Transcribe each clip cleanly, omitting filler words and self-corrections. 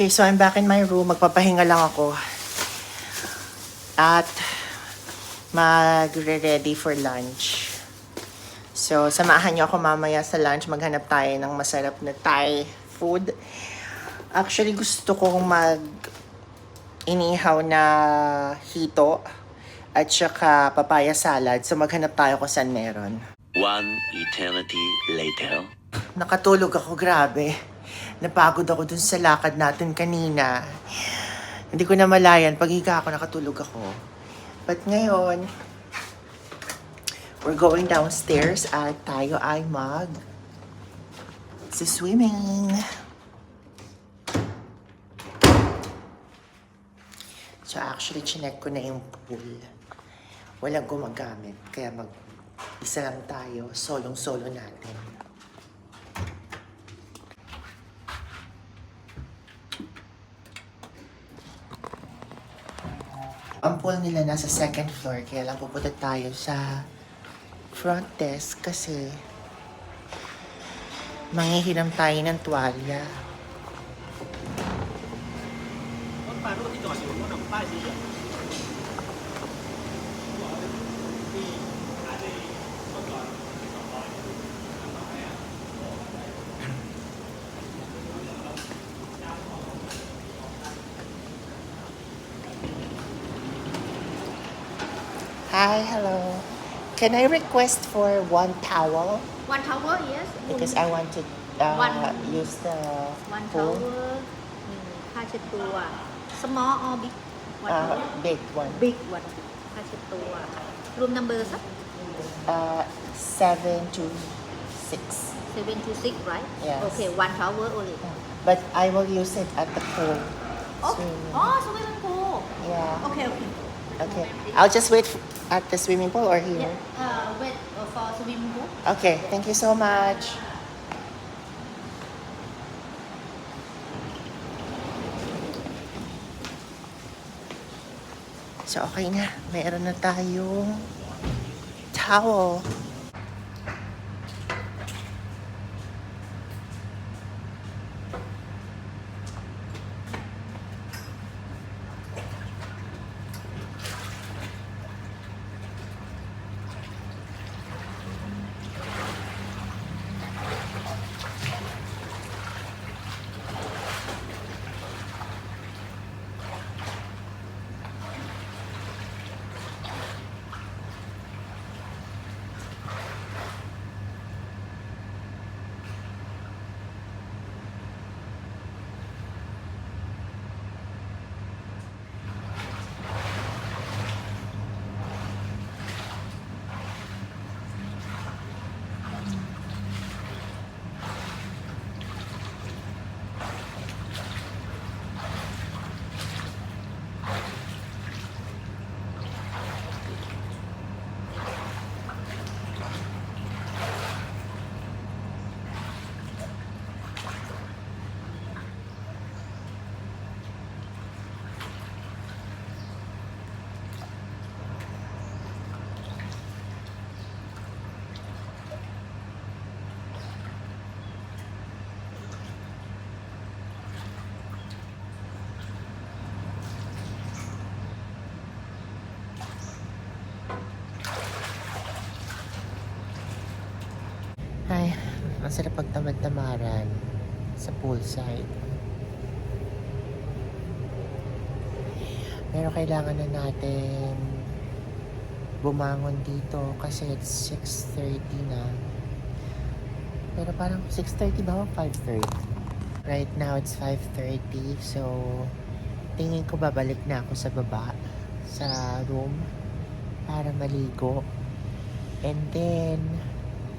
Okay, so I'm back in my room. Magpapahinga lang ako. At magre-ready for lunch. So, samahan niyo ako mamaya sa lunch. Maghanap tayo ng masarap na Thai food. Actually, gusto kong inihaw na hito at saka papaya salad. So, maghanap tayo kung saan meron. One eternity later. Nakatulog ako, grabe. Napagod ako dun sa lakad natin kanina. Hindi ko na malayan. Pag higa ako, nakatulog ako. But ngayon, we're going downstairs at tayo ay swimming. So actually, chinek ko na yung pool. Walang gumagamit. Kaya isa lang tayo. Solong-solo natin. Ang pool nila nasa second floor, kaya lang pupunta tayo sa front desk kasi manghihiram tayo ng tuwalya. Hi, hello. Can I request for one towel? One towel, yes. Because I want to use the One pool. towel. ผ้าเช็ดตัว small or big one towel Big one. big one ผ้าเช็ดตัว room number สัก 7 to 6. 7 to 6 right Yes. okay one towel only But I will use it at the pool. oh Swimming. oh swimming pool Yeah. okay okay Okay. I'll just wait at the swimming pool or here. yeah wait for swimming pool Okay. Thank you so much. So, okay na. Mayroon na tayong towel. Ay, masarap pagtamad-tamaran sa poolside. Pero kailangan na natin bumangon dito kasi it's 6:30 na. Pero parang 6:30 ba o 5:30? Right now it's 5:30, so tingin ko babalik na ako sa baba sa room para maligo. And then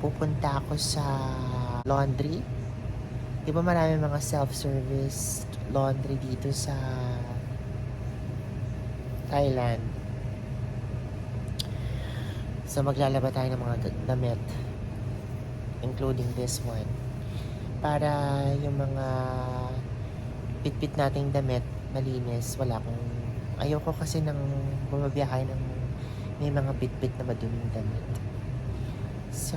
pupunta ako sa laundry. Di ba marami mga self-service laundry dito sa Thailand. So maglalaba tayo ng mga damit, including this one. Para yung mga pitpit nating damit malinis. Ayoko kasi nang bumabiyahe ng may mga pitpit na maduming damit. So,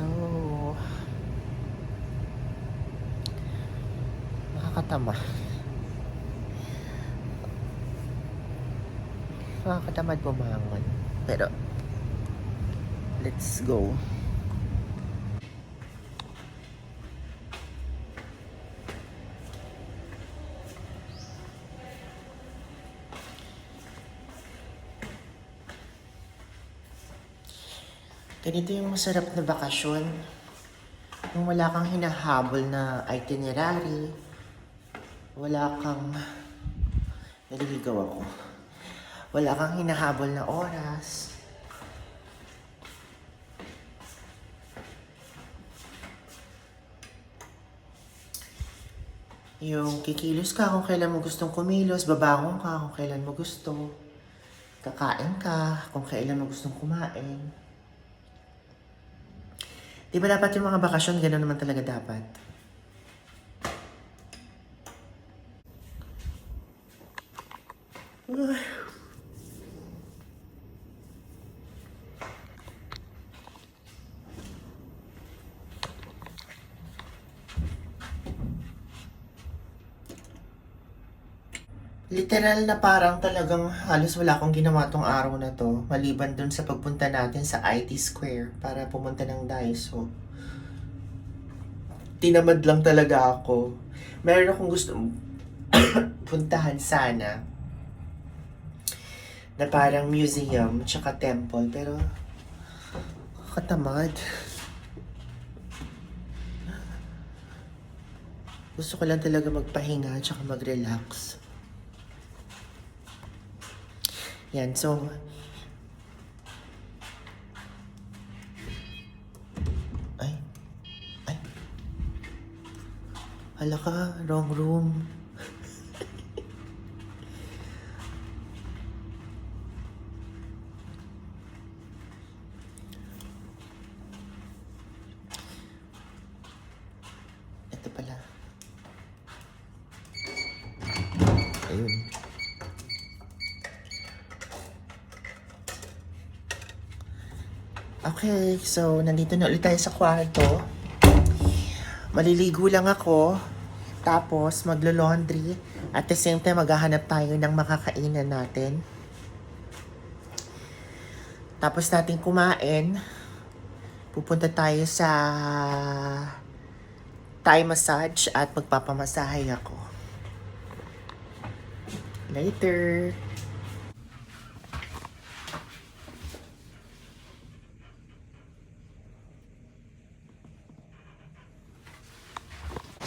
nakakatama. Nakakatamad bumangon. Pero, let's go. Ganito yung masarap na bakasyon. Yung wala kang hinahabol na itinerary. Wala kang... Naliligaw ako. Wala kang hinahabol na oras. Yung kikilos ka kung kailan mo gustong kumilos, babangon ka kung kailan mo gusto. Kakain ka kung kailan mo gustong kumain. Di ba dapat yung mga bakasyon, gano'n naman talaga dapat? Literal na parang talagang halos wala akong ginawa tong araw na to. Maliban dun sa pagpunta natin sa IT Square para pumunta ng Daiso. Tinamad lang talaga ako. Meron akong gusto puntahan sana. Na parang museum tsaka temple. Pero katamad. Gusto ko lang talaga magpahinga tsaka mag-relax. Yan, so... Ay. Hala ka, wrong room. Ito pala. Ayun. Okay, so nandito na ulit tayo sa kwarto. Maliligo lang ako. Tapos maglo-laundry. At the same time, maghahanap tayo ng makakainan natin. Tapos natin kumain. Pupunta tayo sa Thai massage at magpapamasahe ako. Later!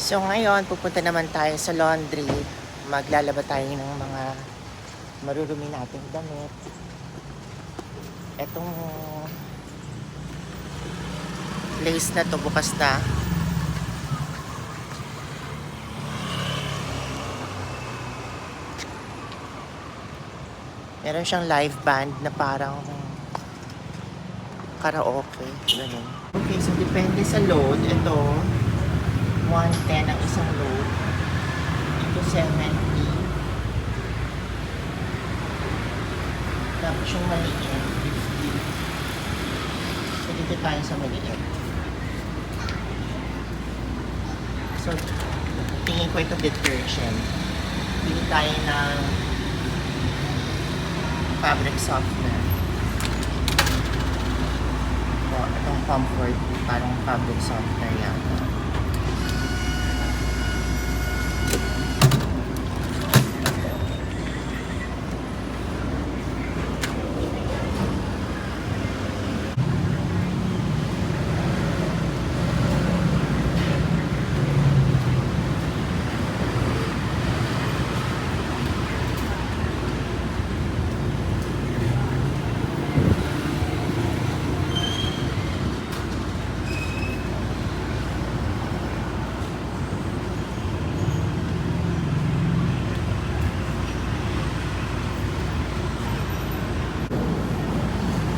So ngayon, pupunta naman tayo sa laundry. Maglalaba tayo ng mga marurumi nating damit. Etong place na to bukas na. Meron siyang live band na parang karaoke. Ganun. Okay, so depende sa load. Ito, 110 ang isang load. Ito 70. Tapos yung maliit, 50. So dito tayo sa maliit. So, tingin ko ito detergent. Pili tayo ng fabric softener. So, itong comfort, parang fabric softener yata.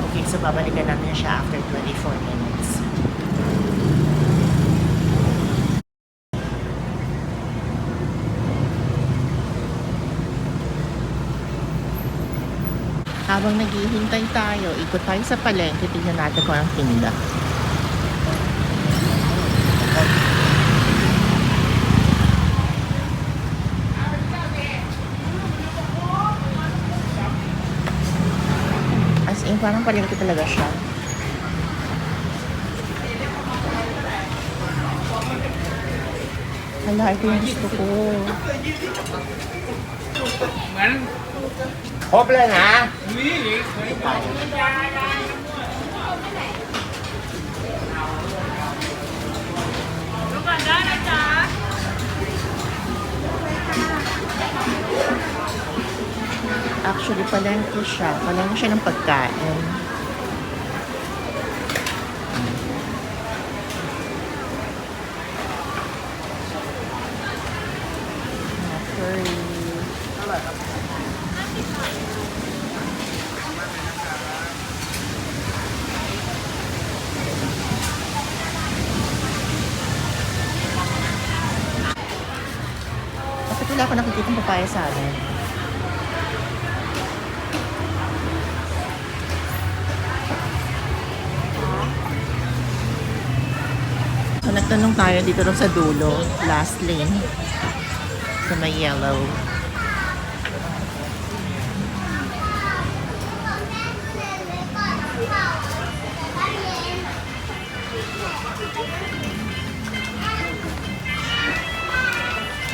Okay, so babalikan natin siya after 24 minutes. Habang naghihintay tayo, ikot tayo sa palengke, tingnan natin kung anong tinda. parang palengke talaga siya. Hala, ito yung gusto ko. Hopla na! Actually, palengke siya. Palengke siya ng pagkain. Bakit wala ako nakikita ng papaya sa amin? So, nagtanong tayo dito sa dulo, last lane, sa may yellow.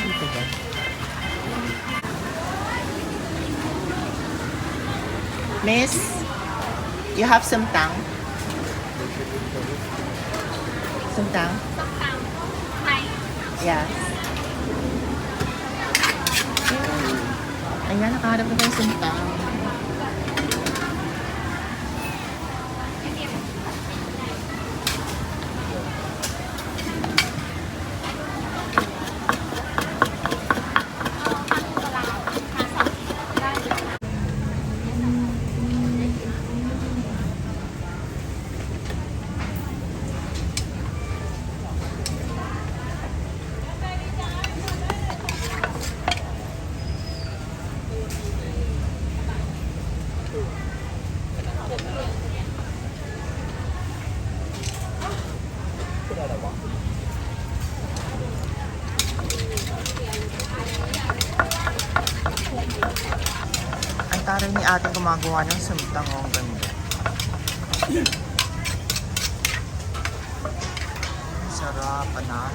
Dito ba? Miss, you have some tang? Some tang? Yes. Ayan, nakaharap na tayo sa tang. Ang taray ni ate gumagawa ng sumtang o ganda. Sarap na.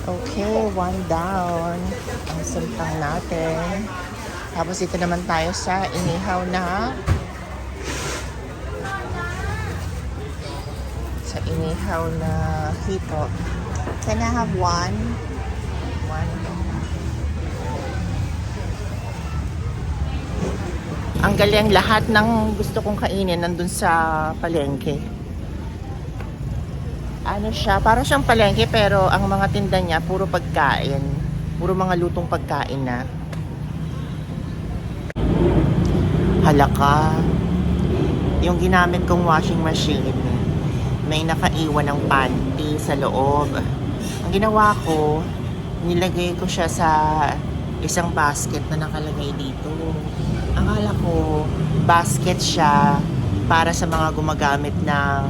Okay, one down. Ang sumtang natin. Tapos ito naman tayo sa inihaw na hito. Can I have one? Ang galing, lahat ng gusto kong kainin nandun sa palengke. Ano siya, parang siyang palengke pero ang mga tinda niya puro pagkain. Puro mga lutong pagkain na. Halaka. Yung ginamit kong washing machine, may nakaiwan ng panty sa loob. Ang ginawa ko, nilagay ko siya sa isang basket na nakalagay dito. Akala ko, basket siya para sa mga gumagamit ng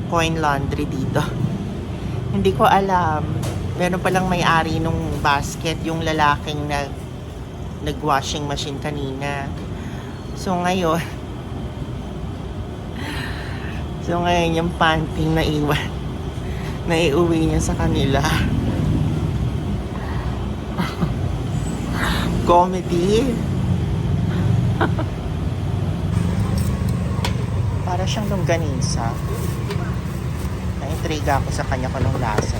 coin laundry dito. Hindi ko alam. Meron palang may-ari nung basket, yung lalaking nag-washing machine kanina. So ngayon, yung panty na iwan, naiuwi niya sa kanila. Comedy. Para siyang longganisa. Na-intriga ako sa kanya kung anong lasa.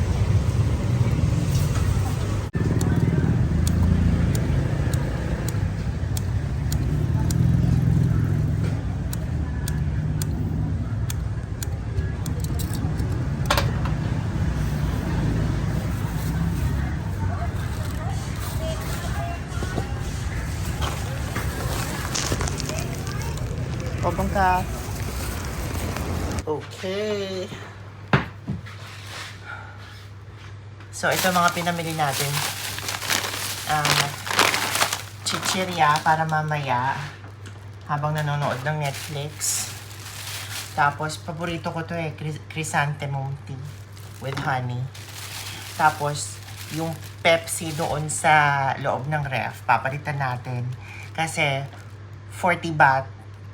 Pabang ka. Okay. So, ito mga pinamili natin. Chichirya para mamaya habang nanonood ng Netflix. Tapos, paborito ko to chrysanthemum tea with honey. Tapos, yung Pepsi doon sa loob ng ref, papalitan natin. Kasi 40 baht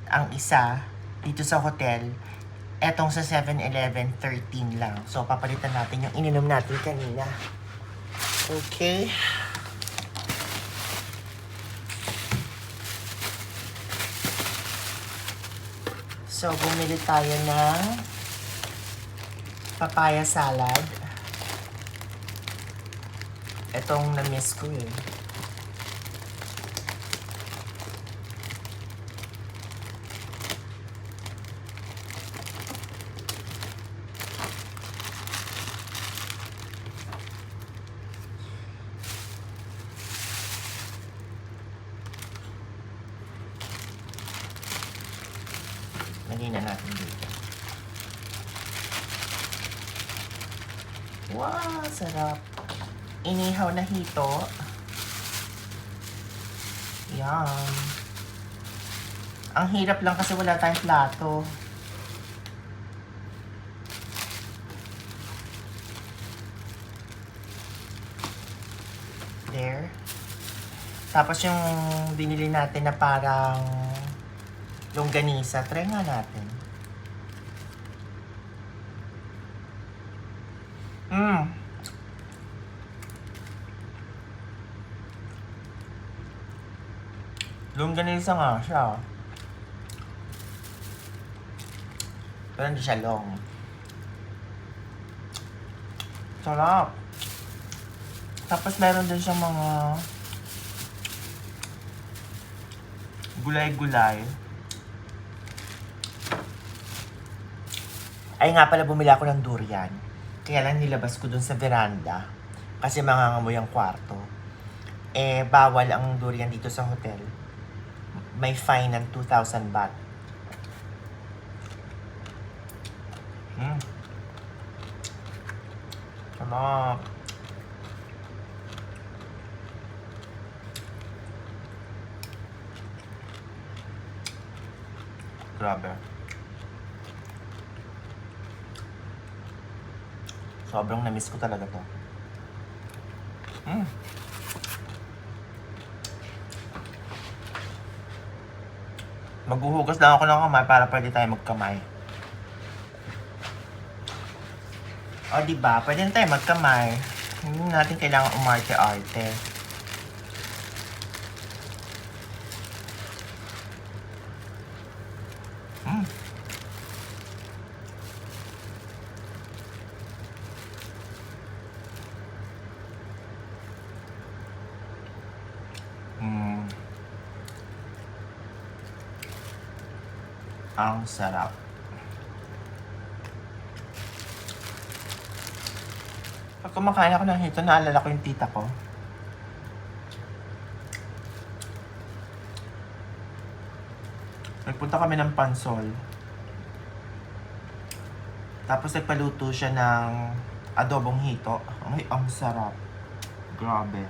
ang isa dito sa hotel. Etong sa 7-Eleven, 13 lang. So, papalitan natin yung ininom natin kanina. Okay. So, bumili tayo ng papaya salad. Etong na-miss ko eh. Lagyan na natin dito. Wow, sarap. Inihaw na hito. Yan. Ang hirap lang kasi wala tayong plato. There. Tapos yung binili natin na parang longganisa, try nga natin. Longganisa nga siya. Pero hindi siya long. Sarap. Tapos meron din siyang mga gulay-gulay. Ay nga pala, bumili ako ng durian. Kaya lang nilabas ko dun sa veranda. Kasi mangangamoy ang kwarto. Eh, bawal ang durian dito sa hotel. May fine ng 2,000 baht. Sarap. Grabe. Sobrang na-miss ko talaga to. Maghuhugas lang ako ng kamay para pwede tayo magkamay. O diba, pwede na tayo magkamay. Hindi natin kailangan umarte-arte. Ang sarap. Pag kumakain ako ng hito, naalala ko yung tita ko. Nagpunta kami ng Pansol. Tapos nagpaluto siya ng adobong hito. Ay, ang sarap. Grabe.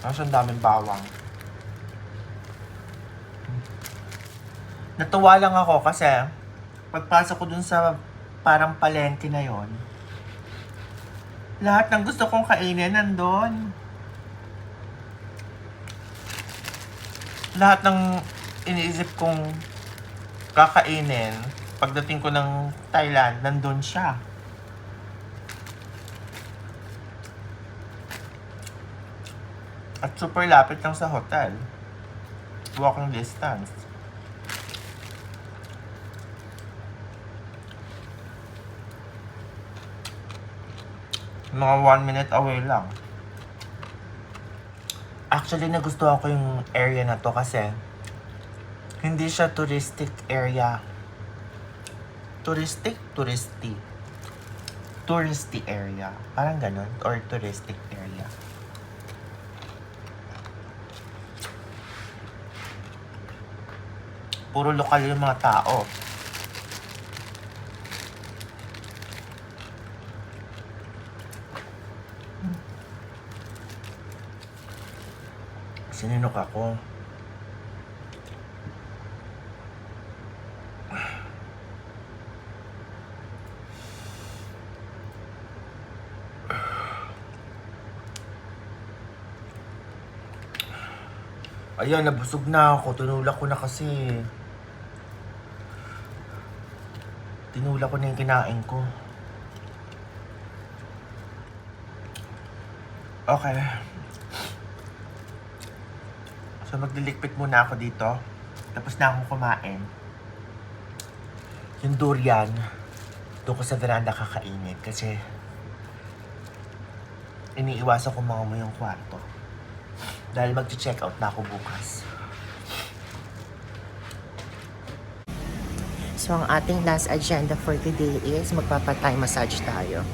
Tapos ang daming bawang. Natuwa lang ako kasi pagpasok ko dun sa parang palengke na yon, lahat ng gusto kong kainin nandun. Lahat ng iniisip kong kakainin pagdating ko ng Thailand, nandun siya. At super lapit lang sa hotel. Walking distance. Mga 1 minute away lang. Actually, nagustuhan ko yung area na to kasi hindi siya touristic area. Touristy area. Parang ganun. Or touristic area. Puro lokal yung mga tao. Sininok ako. Ayan, nabusog na ako. Tinulak ko na kasi. Tinulak ko na yung kinain ko. Okay. So, maglilikpit muna ako dito. Tapos na akong kumain. Yung durian, doon ko sa veranda kakainin kasi iniiwasan ko mga mo yung kwarto. Dahil mag-check out na ako bukas. So, ang ating last agenda for today is magpapatay massage tayo.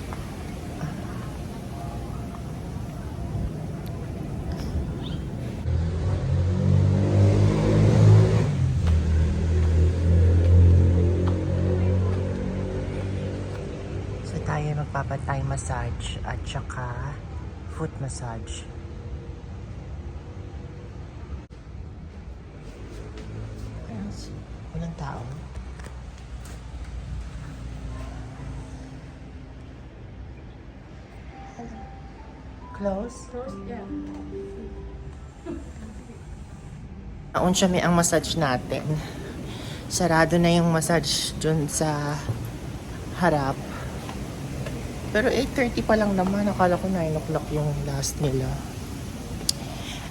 So, tayo magpapatay massage at saka foot massage. Walang tao. Close? Close, yeah. Naon siya may ang massage natin. Sarado na yung massage dun sa harap. Pero 8:30 pa lang naman. Akala ko 9 o'clock yung last nila.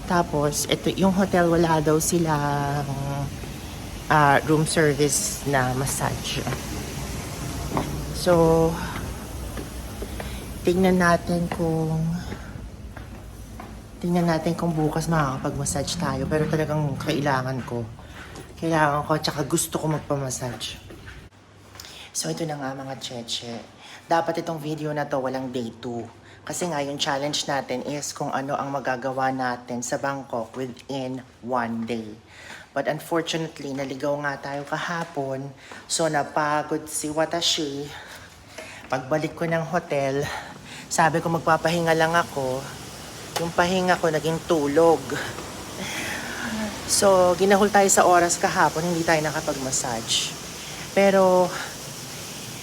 Tapos, ito, yung hotel wala daw silang room service na massage. So, tingnan natin kung bukas makakapag-massage tayo. Pero talagang kailangan ko, tsaka gusto ko magpa-massage. So, ito na nga mga cheche. Dapat itong video na to walang day 2. Kasi nga yung challenge natin is kung ano ang magagawa natin sa Bangkok within 1 day. But unfortunately, naligaw nga tayo kahapon. So, napagod si Watashi. Pagbalik ko ng hotel, sabi ko magpapahinga lang ako. Yung pahinga ko naging tulog. So, ginahol tayo sa oras kahapon, hindi tayo nakapag-massage. Pero,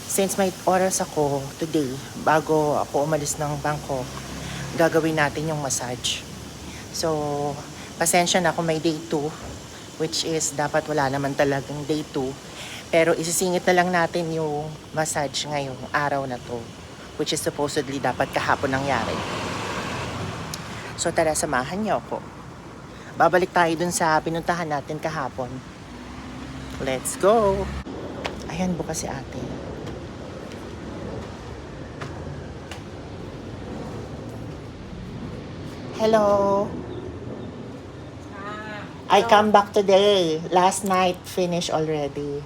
since may oras ako today, bago ako umalis ng Bangkok, gagawin natin yung massage. So, pasensya na kung may day 2, which is dapat wala naman talagang day 2. Pero isisingit na lang natin yung massage ngayong araw na to, which is supposedly dapat kahapon nangyari. So tara, samahan niyo ako. Babalik tayo dun sa pinuntahan natin kahapon. Let's go! Ayan, bukas si ate. Hello! I come back today. Last night, finished already.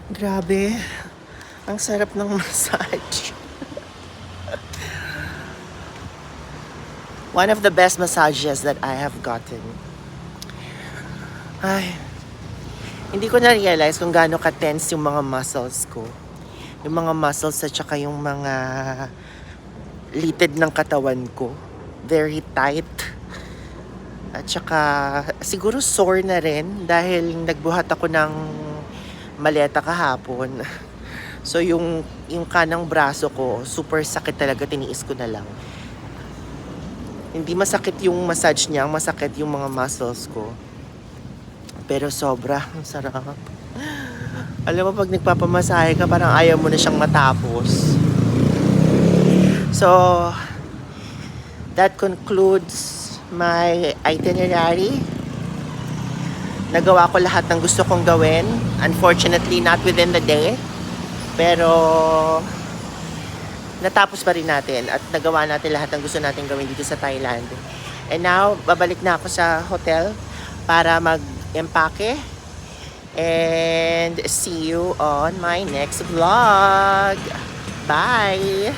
Grabe. Ang sarap ng massage. One of the best massages that I have gotten. Ay, hindi ko na-realize kung gaano ka-tense yung mga muscles ko. Yung mga muscles at saka yung mga litid ng katawan ko. Very tight. At saka siguro sore na rin dahil nagbuhat ako ng maleta kahapon. So yung kanang braso ko, super sakit talaga, tiniis ko na lang. Hindi masakit yung massage niya, masakit yung mga muscles ko. Pero sobra, ang sarap. Alam mo, pag nagpapamasahe ka, parang ayaw mo na siyang matapos. So, that concludes my itinerary. Nagawa ko lahat ng gusto kong gawin. Unfortunately, not within the day. Pero, natapos pa rin natin at nagawa natin lahat ng gusto natin gawin dito sa Thailand. And now, babalik na ako sa hotel para mag-empake. And see you on my next vlog. Bye!